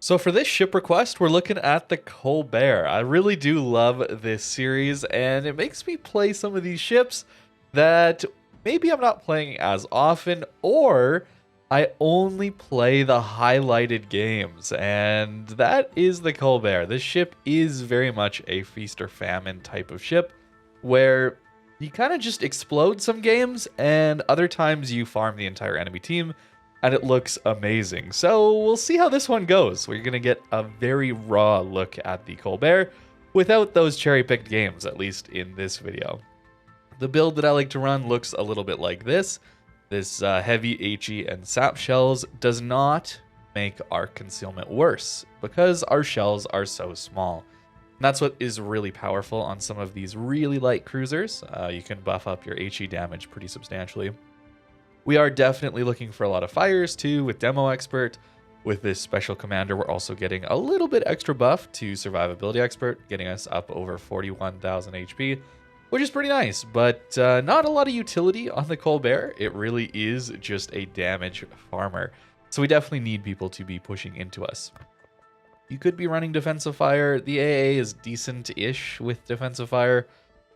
So for this ship request, we're looking at the Colbert. I really do love this series, and it makes me play some of these ships that maybe I'm not playing as often, or I only play the highlighted games, and that is the Colbert. This ship is very much a feast or famine type of ship, where you kind of just explode some games, and other times you farm the entire enemy team, and it looks amazing. So we'll see how this one goes. We're going to get a very raw look at the Colbert without those cherry-picked games, at least in this video. The build that I like to run looks a little bit like this. This heavy HE and sap shells does not make our concealment worse because our shells are so small. And that's what is really powerful on some of these really light cruisers. You can buff up your HE damage pretty substantially. We are definitely looking for a lot of fires too with Demo Expert. With this special commander, we're also getting a little bit extra buff to Survivability Expert, getting us up over 41,000 HP, which is pretty nice, but not a lot of utility on the Colbert. It really is just a damage farmer. So we definitely need people to be pushing into us. You could be running Defensive Fire. The AA is decent-ish with Defensive Fire,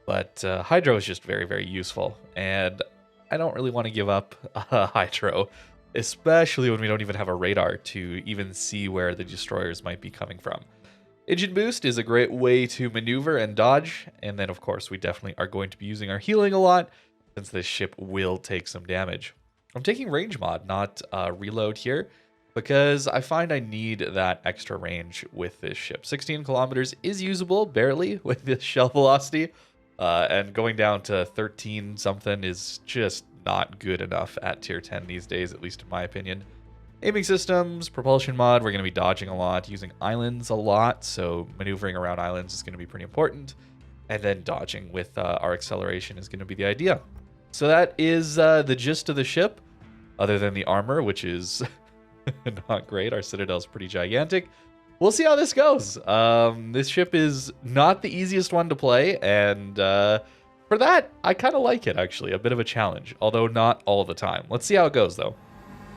but Hydro is just very, very useful. And I don't really want to give up Hydro, especially when we don't even have a radar to even see where the destroyers might be coming from. Engine Boost is a great way to maneuver and dodge, and then of course we definitely are going to be using our healing a lot, since this ship will take some damage. I'm taking range mod, not reload here, because I find I need that extra range with this ship. 16 kilometers is usable, barely, with this shell velocity. And going down to 13 something is just not good enough at tier 10 these days, at least in my opinion. Aiming systems, propulsion mod, we're going to be dodging a lot, using islands a lot, so maneuvering around islands is going to be pretty important. And then dodging with our acceleration is going to be the idea. So that is the gist of the ship, other than the armor, which is not great. Our citadel's pretty gigantic. We'll see how this goes. This ship is not the easiest one to play, and for that, I kind of like it, actually. A bit of a challenge, although not all the time. Let's see how it goes, though.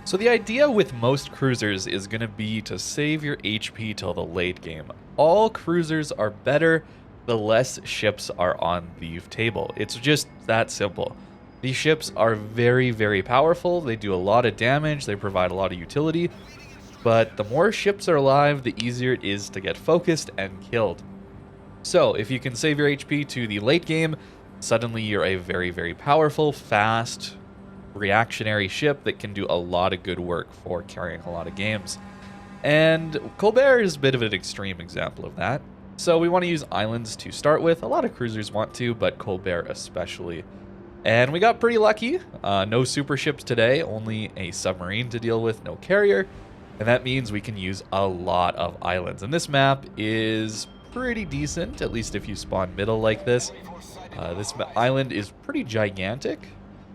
So the idea with most cruisers is going to be to save your HP till the late game. All cruisers are better the less ships are on the table. It's just that simple. These ships are very, very powerful. They do a lot of damage. They provide a lot of utility. But the more ships are alive, the easier it is to get focused and killed. So if you can save your HP to the late game, suddenly you're a very, very powerful, fast, reactionary ship that can do a lot of good work for carrying a lot of games. And Colbert is a bit of an extreme example of that. So we want to use islands to start with. A lot of cruisers want to, but Colbert especially. And we got pretty lucky. No super ships today, only a submarine to deal with, no carrier. And that means we can use a lot of islands. And this map is pretty decent, at least if you spawn middle like this. This island is pretty gigantic,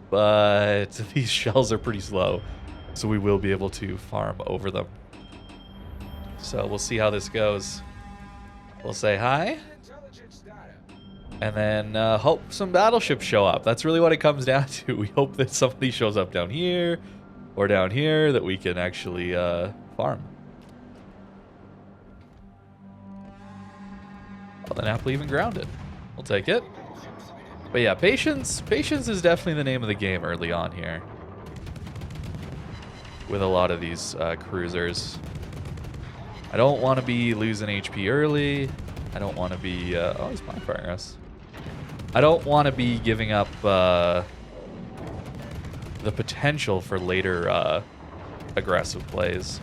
but these shells are pretty slow. So we will be able to farm over them. So we'll see how this goes. We'll say hi. And then hope some battleships show up. That's really what it comes down to. We hope that somebody shows up down here or down here that we can actually farm. Well, then happily even grounded. We'll take it. But yeah, patience is definitely the name of the game early on here. With a lot of these cruisers. I don't want to be losing HP early. I don't want to be... oh, he's firing us. I don't want to be giving up the potential for later aggressive plays.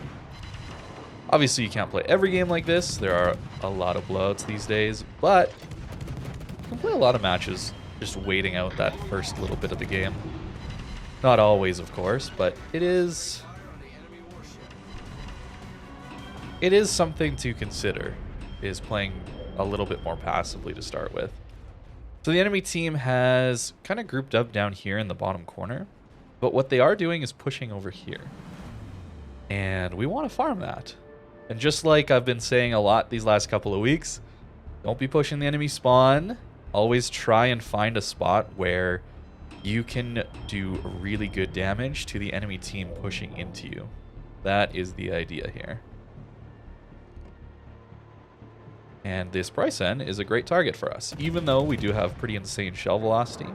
Obviously, you can't play every game like this. There are a lot of blowouts these days, but you can play a lot of matches just waiting out that first little bit of the game. Not always, of course, but it is something to consider, is playing a little bit more passively to start with. So the enemy team has kind of grouped up down here in the bottom corner, but what they are doing is pushing over here. And we want to farm that. And just like I've been saying a lot these last couple of weeks, don't be pushing the enemy spawn. Always try and find a spot where you can do really good damage to the enemy team pushing into you. That is the idea here. And this Preußen is a great target for us, even though we do have pretty insane shell velocity.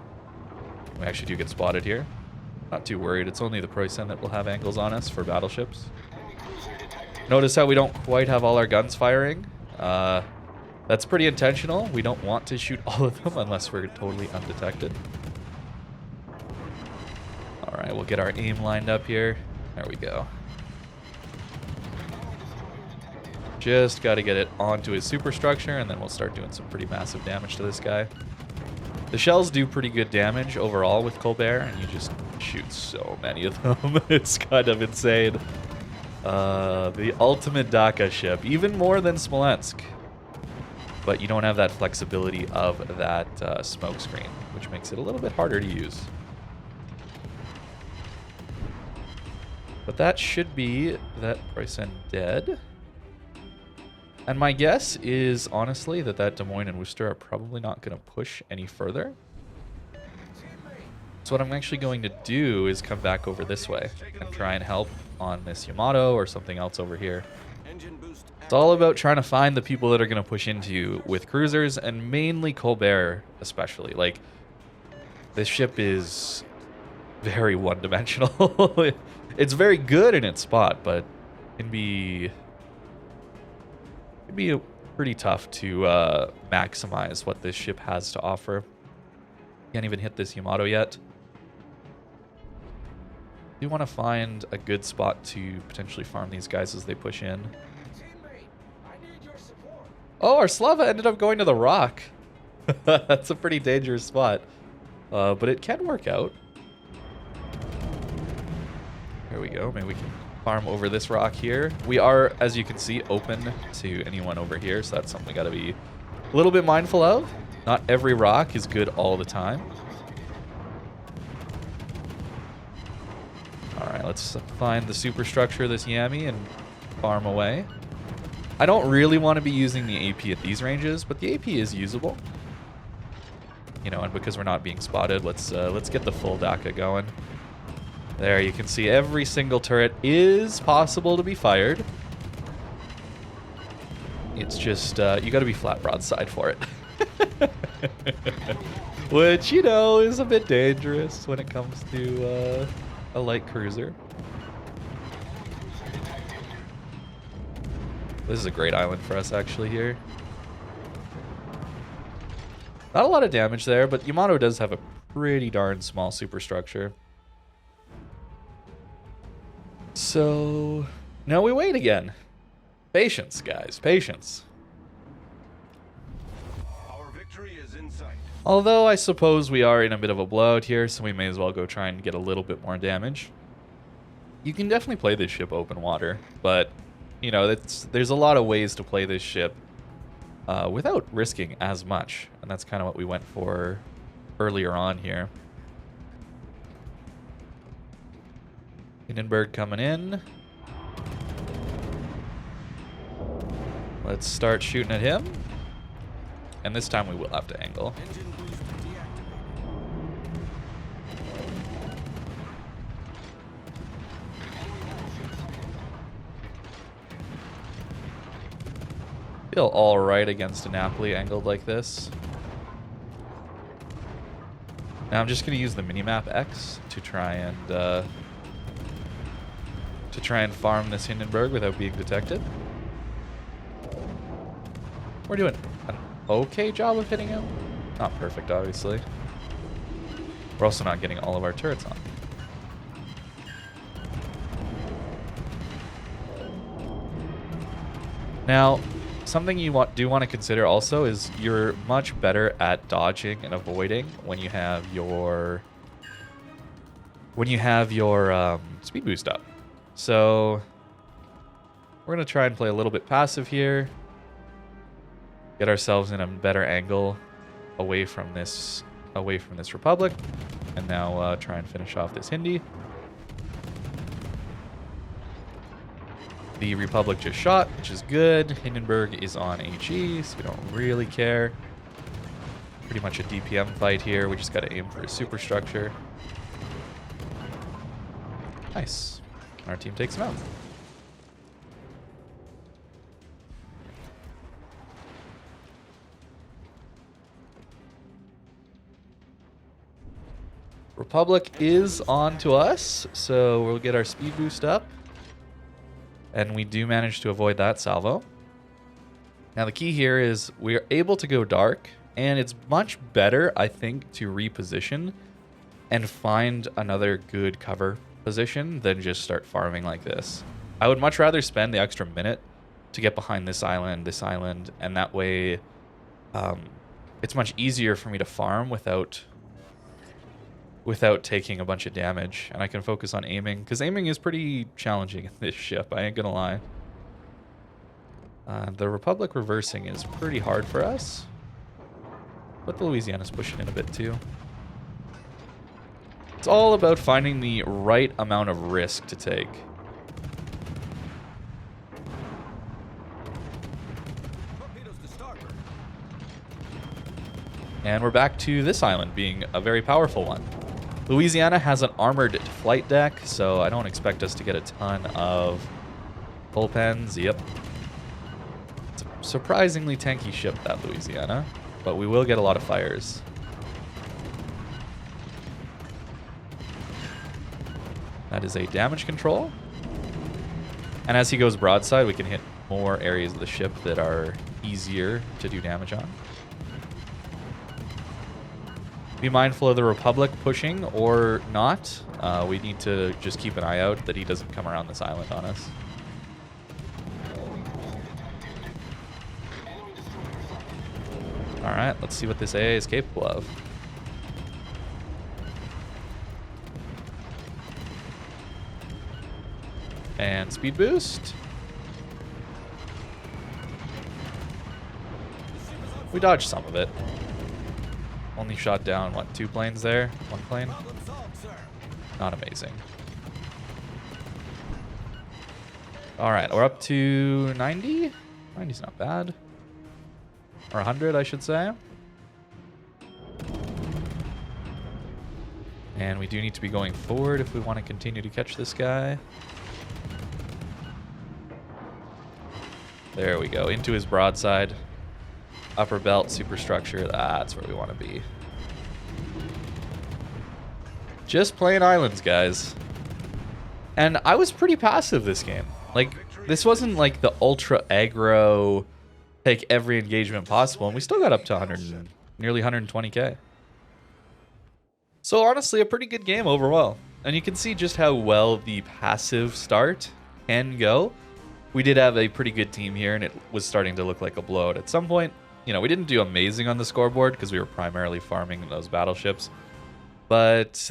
We actually do get spotted here. Not too worried. It's only the Preußen that will have angles on us for battleships. Notice how we don't quite have all our guns firing. That's pretty intentional. We don't want to shoot all of them unless we're totally undetected. All right, we'll get our aim lined up here. There we go. Just got to get it onto his superstructure, and then we'll start doing some pretty massive damage to this guy. The shells do pretty good damage overall with Colbert, and you just shoot so many of them. It's kind of insane. The ultimate DACA ship, even more than Smolensk. But you don't have that flexibility of that smoke screen, which makes it a little bit harder to use. But that should be that Preußen dead. And my guess is, honestly, that Des Moines and Worcester are probably not going to push any further. So what I'm actually going to do is come back over this way and try and help on this Yamato or something else over here. It's all about trying to find the people that are going to push into you with cruisers, and mainly Colbert especially. Like, this ship is very one-dimensional. It's very good in its spot, but it can be pretty tough to maximize what this ship has to offer. Can't even hit this Yamato yet. Do want to find a good spot to potentially farm these guys as they push in. Oh, our Slava ended up going to the rock. That's a pretty dangerous spot. But it can work out. Here we go. Maybe we can farm over this rock here. We are, as you can see, open to anyone over here, so that's something we got to be a little bit mindful of. Not every rock is good all the time. All right, let's find the superstructure of this Yami and farm away. I don't really want to be using the AP at these ranges, but the AP is usable. You know, and because we're not being spotted, let's get the full DACA going. There, you can see every single turret is possible to be fired. It's just, you got to be flat broadside for it. Which, you know, is a bit dangerous when it comes to a light cruiser. This is a great island for us, actually, here. Not a lot of damage there, but Yamato does have a pretty darn small superstructure. So, now we wait again. Patience, guys, patience. Our victory is in sight. Although I suppose we are in a bit of a blowout here, so we may as well go try and get a little bit more damage. You can definitely play this ship open water, but, you know, there's a lot of ways to play this ship without risking as much, and that's kind of what we went for earlier on here. Hindenburg coming in. Let's start shooting at him. And this time we will have to angle. Feel all right against a Napoli angled like this. Now I'm just going to use the minimap X to try and farm this Hindenburg without being detected. We're doing an okay job of hitting him. Not perfect, obviously. We're also not getting all of our turrets on. Now, something you do want to consider also is you're much better at dodging and avoiding when you have your speed boost up. So we're going to try and play a little bit passive here. Get ourselves in a better angle away from this Republic. And now try and finish off this Hindi. The Republic just shot, which is good. Hindenburg is on HE, so we don't really care. Pretty much a DPM fight here. We just got to aim for a superstructure. Nice. Our team takes him out. Republic is on to us, so we'll get our speed boost up. And we do manage to avoid that salvo. Now the key here is we are able to go dark, and it's much better, I think, to reposition and find another good cover position than just start farming like this. I would much rather spend the extra minute to get behind this island, and that way it's much easier for me to farm without taking a bunch of damage, and I can focus on aiming, because aiming is pretty challenging in this ship, I ain't gonna lie. The Republic reversing is pretty hard for us, but the Louisiana's pushing in a bit too. It's all about finding the right amount of risk to take. And we're back to this island being a very powerful one. Louisiana has an armored flight deck, so I don't expect us to get a ton of bullpens. Yep. It's a surprisingly tanky ship, that Louisiana, but we will get a lot of fires. That is a damage control. And as he goes broadside, we can hit more areas of the ship that are easier to do damage on. Be mindful of the Republic pushing or not. We need to just keep an eye out that he doesn't come around this island on us. Alright, let's see what this AA is capable of. And speed boost. We dodged some of it. Only shot down, what, 2 planes there? 1 plane? Not amazing. Alright, we're up to 90? 90's not bad. Or 100, I should say. And we do need to be going forward if we want to continue to catch this guy. There we go, into his broadside. Upper belt superstructure, that's where we want to be. Just playing islands, guys. And I was pretty passive this game. Like, this wasn't like the ultra aggro, take every engagement possible, and we still got up to 100, nearly 120k. So honestly, a pretty good game overall. And you can see just how well the passive start can go. We did have a pretty good team here, and it was starting to look like a blowout at some point. You know, we didn't do amazing on the scoreboard because we were primarily farming those battleships, but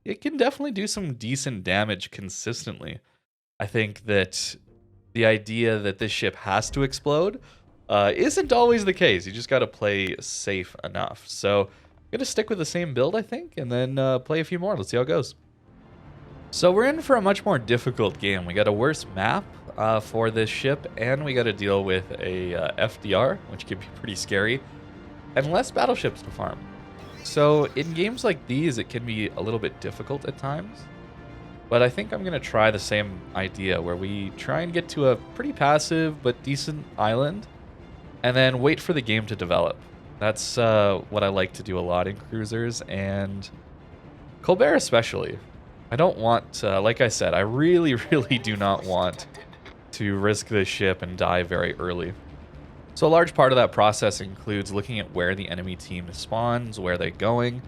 it can definitely do some decent damage consistently. I think that the idea that this ship has to explode isn't always the case. You just got to play safe enough. So I'm going to stick with the same build, I think, and then play a few more. Let's see how it goes. So we're in for a much more difficult game. We got a worse map for this ship, and we got to deal with a FDR, which can be pretty scary, and less battleships to farm. So in games like these, it can be a little bit difficult at times, but I think I'm going to try the same idea where we try and get to a pretty passive but decent island, and then wait for the game to develop. That's what I like to do a lot in cruisers, and Colbert especially. I don't want, like I said, I really, really do not want to risk this ship and die very early. So a large part of that process includes looking at where the enemy team spawns, where they're going.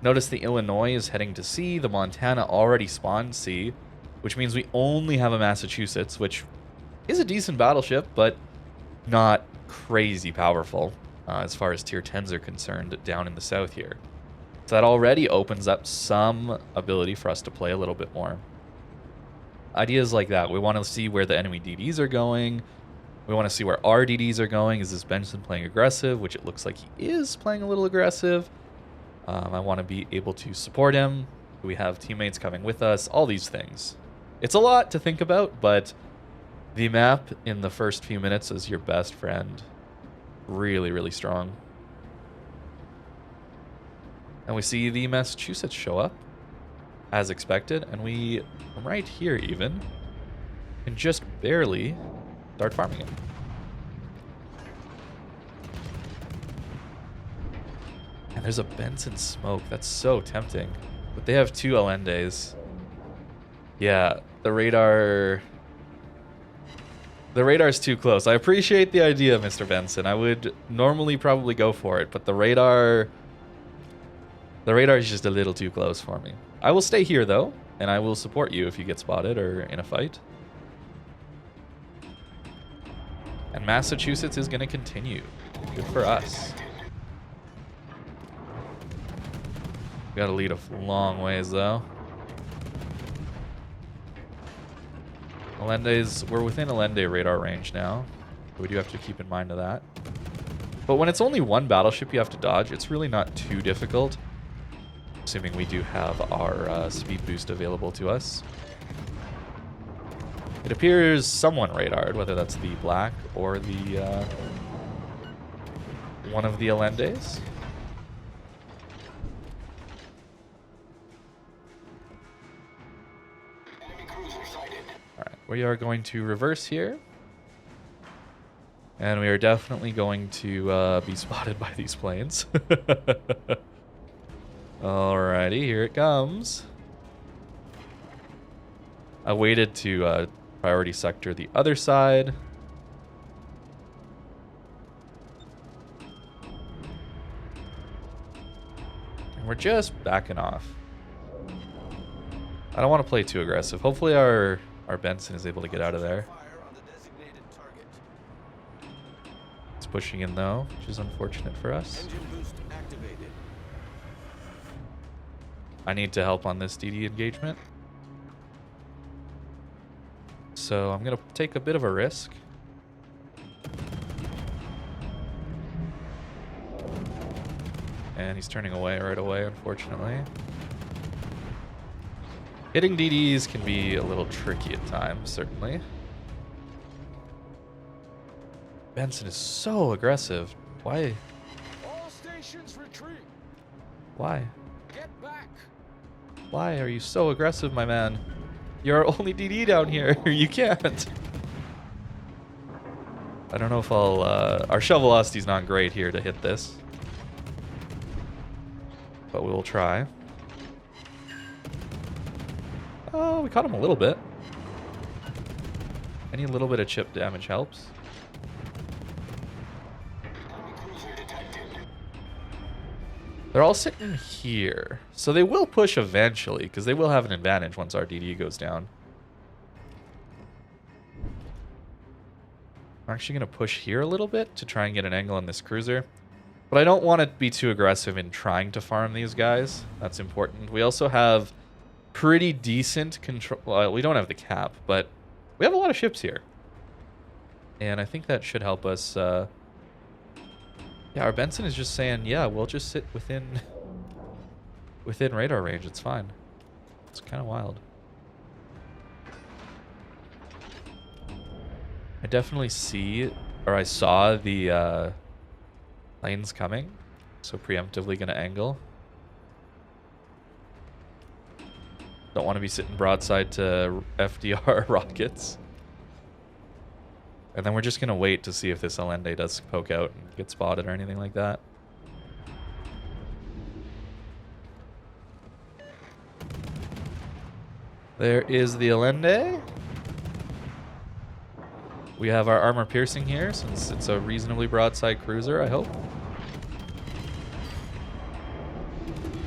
Notice the Illinois is heading to C, the Montana already spawned C, which means we only have a Massachusetts, which is a decent battleship, but not crazy powerful as far as tier 10s are concerned down in the south here. So that already opens up some ability for us to play a little bit more. Ideas like that. We want to see where the enemy DDs are going. We want to see where our DDs are going. Is this Benson playing aggressive? Which it looks like he is playing a little aggressive. I want to be able to support him. Do we have teammates coming with us? All these things. It's a lot to think about, but the map in the first few minutes is your best friend. Really, really strong. And we see the Massachusetts show up, as expected, and we, from right here even, can just barely start farming it. And there's a Benson smoke. That's so tempting. But they have 2 Alendes. Yeah, the radar's too close. I appreciate the idea, Mr. Benson. I would normally probably go for it, but the radar is just a little too close for me. I will stay here though, and I will support you if you get spotted or in a fight. And Massachusetts is going to continue. Good for us. We got to lead a long ways though. Alende's, we're within Allende radar range now. We do have to keep in mind of that. But when it's only 1 battleship you have to dodge, it's really not too difficult. Assuming we do have our speed boost available to us. It appears someone radared, whether that's the black or the one of the Alendes. Alright, we are going to reverse here. And we are definitely going to be spotted by these planes. Alrighty, here it comes. I waited to priority sector the other side. And we're just backing off. I don't want to play too aggressive. Hopefully our Benson is able to get out of there. It's pushing in though, which is unfortunate for us. I need to help on this DD engagement. So I'm going to take a bit of a risk. And he's turning away right away, unfortunately. Hitting DDs can be a little tricky at times, certainly. Benson is so aggressive. Why? All stations retreat. Why? Get back. Why are you so aggressive, my man? You're our only DD down here. You can't. I don't know if I'll... our shell velocity's not great here to hit this. But we will try. Oh, we caught him a little bit. Any little bit of chip damage helps. They're all sitting here. So they will push eventually, because they will have an advantage once our DD goes down. I'm actually going to push here a little bit to try and get an angle on this cruiser. But I don't want to be too aggressive in trying to farm these guys. That's important. We also have pretty decent control. Well, we don't have the cap, but we have a lot of ships here. And I think that should help us... Yeah, our Benson is just saying, yeah, we'll just sit within radar range. It's fine. It's kind of wild. I definitely see, or I saw the planes coming, so preemptively going to angle. Don't want to be sitting broadside to FDR rockets. And then we're just going to wait to see if this Allende does poke out and get spotted or anything like that. There is the Allende. We have our armor piercing here since it's a reasonably broadside cruiser, I hope.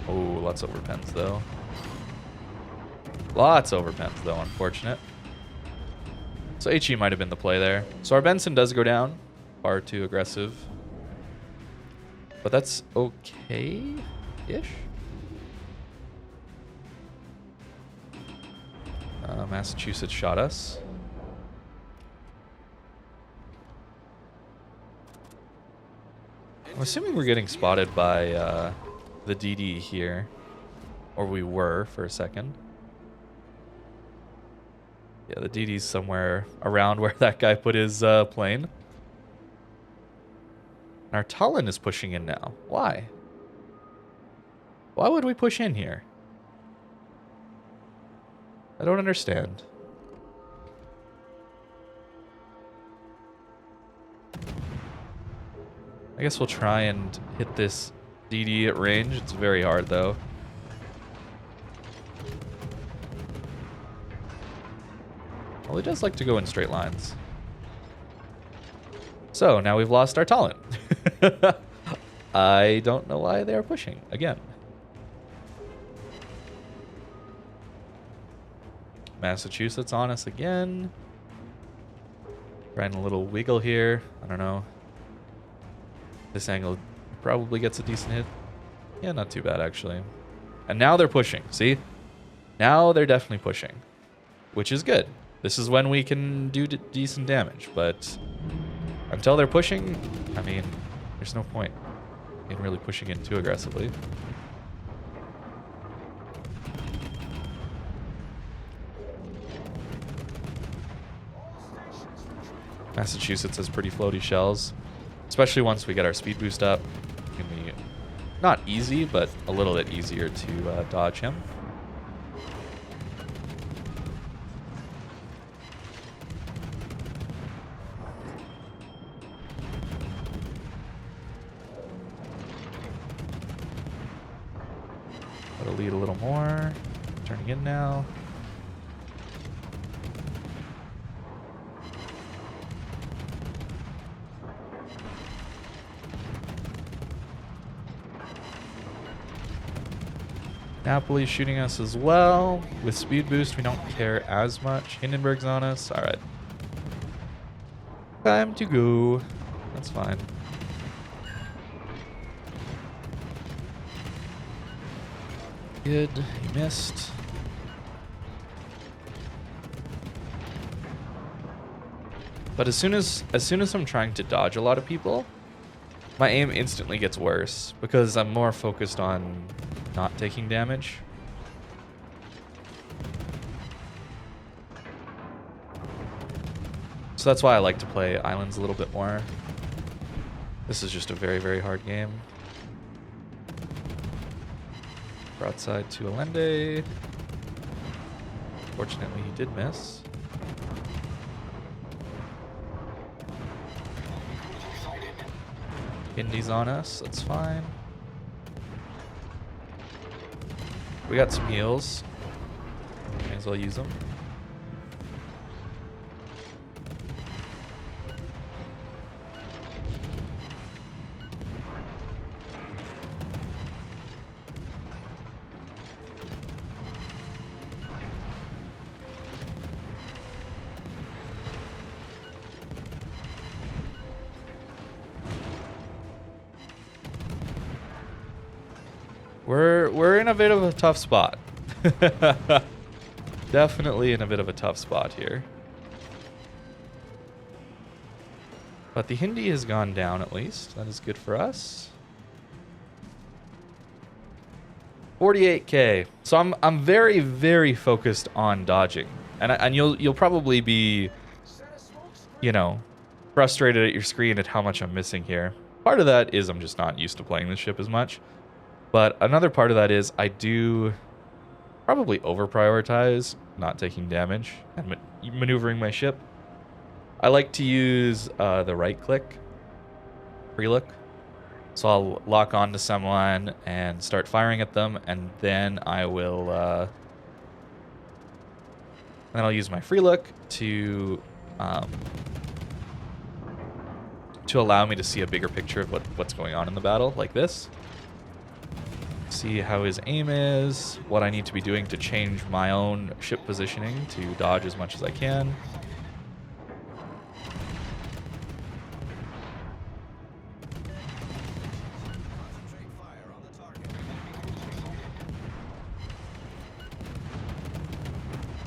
Oh, lots of overpens though. Lots of overpens though, unfortunate. So HE might have been the play there. So our Benson does go down. Far too aggressive. But that's okay-ish. Massachusetts shot us. I'm assuming we're getting spotted by the DD here. Or we were for a second. Yeah, the DD's somewhere around where that guy put his plane. And our Talon is pushing in now. Why? Why would we push in here? I don't understand. I guess we'll try and hit this DD at range. It's very hard, though. Well, he does like to go in straight lines. So, now we've lost our talent. I don't know why they are pushing again. Massachusetts on us again. Trying a little wiggle here. I don't know. This angle probably gets a decent hit. Yeah, not too bad, actually. And now they're pushing. See? Now they're definitely pushing. Which is good. This is when we can do decent damage. But until they're pushing, I mean, there's no point in really pushing it too aggressively. Massachusetts has pretty floaty shells, especially once we get our speed boost up. It can be not easy, but a little bit easier to dodge him. Got to lead a little more. Turning in now. Napoli shooting us as well. With speed boost, we don't care as much. Hindenburg's on us. All right. Time to go. That's fine. Good. He missed. But as soon as I'm trying to dodge a lot of people, my aim instantly gets worse because I'm more focused on not taking damage. So that's why I like to play islands a little bit more. This is just a very, very hard game. Broadside to Allende. Fortunately, he did miss. Indy's on us, that's fine. We got some heals. May as well use them. We're in a bit of a tough spot. Definitely in a bit of a tough spot here. But the Hindi has gone down at least. That is good for us. 48k. So I'm very, very focused on dodging. And you'll probably be, you know, frustrated at your screen at how much I'm missing here. Part of that is I'm just not used to playing this ship as much. But another part of that is I do probably over-prioritize not taking damage and maneuvering my ship. I like to use the right-click, free look. So I'll lock on to someone and start firing at them, and then I will... then I'll use my free look to allow me to see a bigger picture of what's going on in the battle, like this. See how his aim is, what I need to be doing to change my own ship positioning to dodge as much as I can.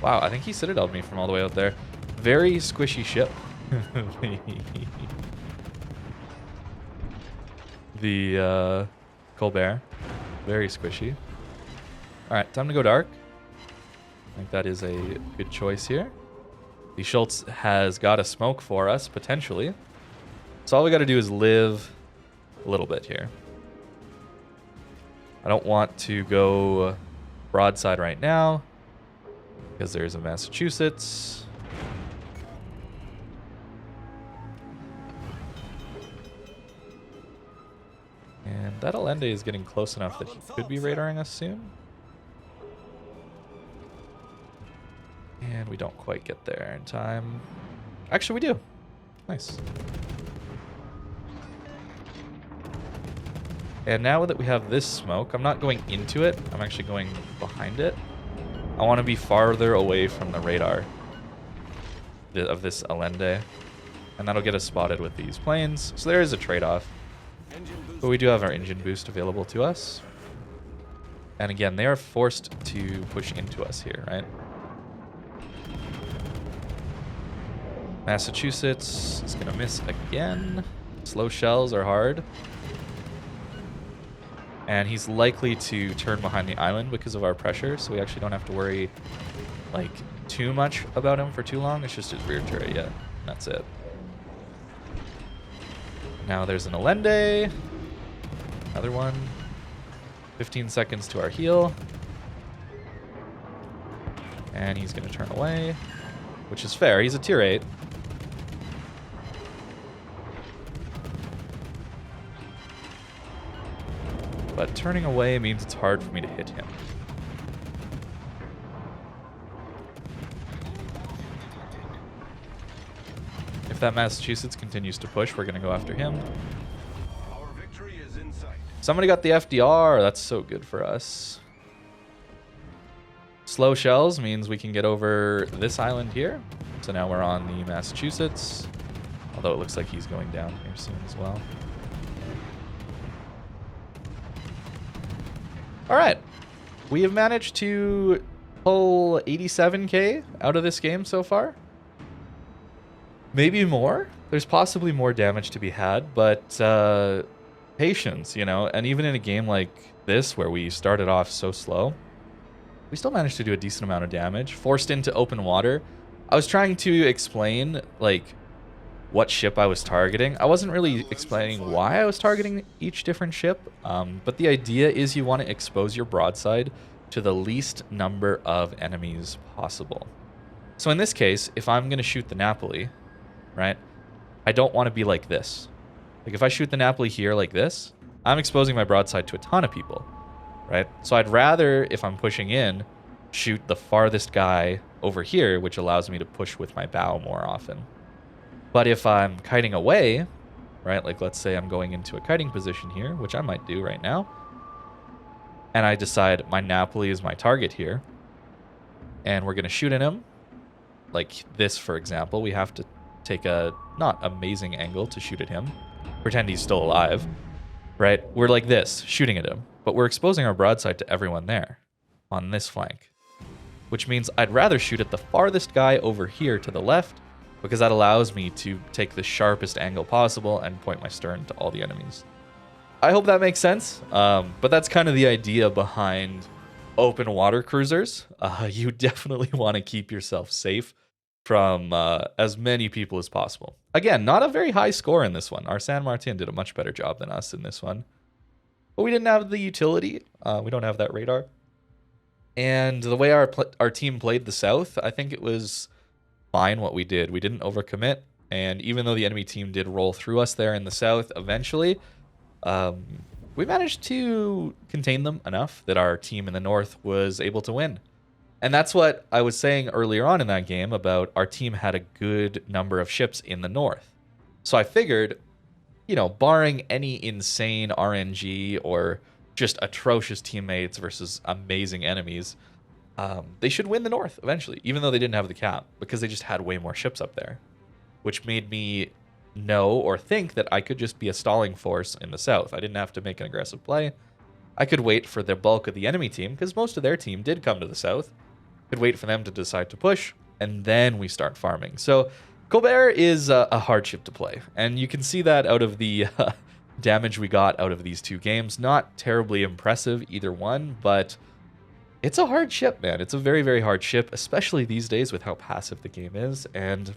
Wow, I think he citadeled me from all the way out there. Very squishy ship. The Colbert. Very squishy. Alright, time to go dark. I think that is a good choice here. The Schultz has got a smoke for us, potentially. So all we got to do is live a little bit here. I don't want to go broadside right now, because there's a Massachusetts. And that Allende is getting close enough that he could be radaring us soon. And we don't quite get there in time. Actually, we do. Nice. And now that we have this smoke, I'm not going into it. I'm actually going behind it. I want to be farther away from the radar of this Allende. And that'll get us spotted with these planes. So there is a trade-off. But we do have our engine boost available to us. And again, they are forced to push into us here, right? Massachusetts is going to miss again. Slow shells are hard. And he's likely to turn behind the island because of our pressure, so we actually don't have to worry like too much about him for too long. It's just his rear turret, yeah. That's it. Now there's an Allende. Another one. 15 seconds to our heel. And he's going to turn away, which is fair. He's a tier 8. But turning away means it's hard for me to hit him. If that Massachusetts continues to push, we're going to go after him. Our victory is in sight. Somebody got the FDR. That's so good for us. Slow shells means we can get over this island here. So now we're on the Massachusetts. Although it looks like he's going down here soon as well. All right. We have managed to pull 87k out of this game so far. Maybe more. There's possibly more damage to be had, but patience, you know. And even in a game like this where we started off so slow, we still managed to do a decent amount of damage. Forced into open water. I was trying to explain, like, what ship I was targeting. I wasn't really explaining why I was targeting each different ship, but the idea is you want to expose your broadside to the least number of enemies possible. So in this case, if I'm going to shoot the Napoli, right, I don't want to be like this. Like if I shoot the Napoli here like this, I'm exposing my broadside to a ton of people, right? So I'd rather, if I'm pushing in, shoot the farthest guy over here, which allows me to push with my bow more often. But if I'm kiting away, right, like let's say I'm going into a kiting position here, which I might do right now, and I decide my Napoli is my target here, and we're going to shoot at him, like this, for example, we have to take a not amazing angle to shoot at him, pretend he's still alive, right? We're like this, shooting at him, but we're exposing our broadside to everyone there on this flank, which means I'd rather shoot at the farthest guy over here to the left, because that allows me to take the sharpest angle possible and point my stern to all the enemies. I hope that makes sense, but that's kind of the idea behind open water cruisers. You definitely want to keep yourself safe from as many people as possible. Again, not a very high score in this one. Our San Martin did a much better job than us in this one. But we didn't have the utility. We don't have that radar. And the way our team played the South, I think it was fine what we did. We didn't overcommit, and even though the enemy team did roll through us there in the South eventually, we managed to contain them enough that our team in the North was able to win. And that's what I was saying earlier on in that game about our team had a good number of ships in the North. So I figured, you know, barring any insane RNG or just atrocious teammates versus amazing enemies, they should win the North eventually, even though they didn't have the cap, because they just had way more ships up there, which made me know or think that I could just be a stalling force in the South. I didn't have to make an aggressive play. I could wait for the bulk of the enemy team, because most of their team did come to the South. Could wait for them to decide to push, and then we start farming. So Colbert is a hard ship to play, and you can see that out of the damage we got out of these two games. Not terribly impressive, either one, but it's a hard ship, man. It's a very, very hard ship, especially these days with how passive the game is, and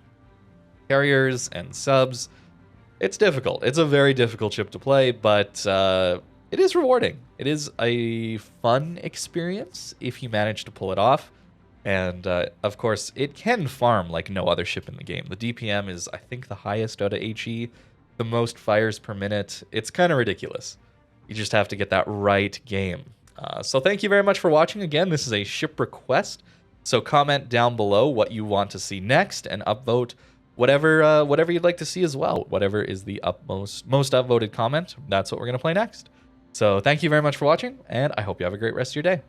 carriers and subs. It's difficult. It's a very difficult ship to play, but it is rewarding. It is a fun experience if you manage to pull it off. And of course, it can farm like no other ship in the game. The DPM is, I think, the highest out of HE, the most fires per minute. It's kind of ridiculous. You just have to get that right game. So thank you very much for watching. Again, this is a ship request. So comment down below what you want to see next and upvote whatever you'd like to see as well. Whatever is the most upvoted comment, that's what we're going to play next. So thank you very much for watching, and I hope you have a great rest of your day.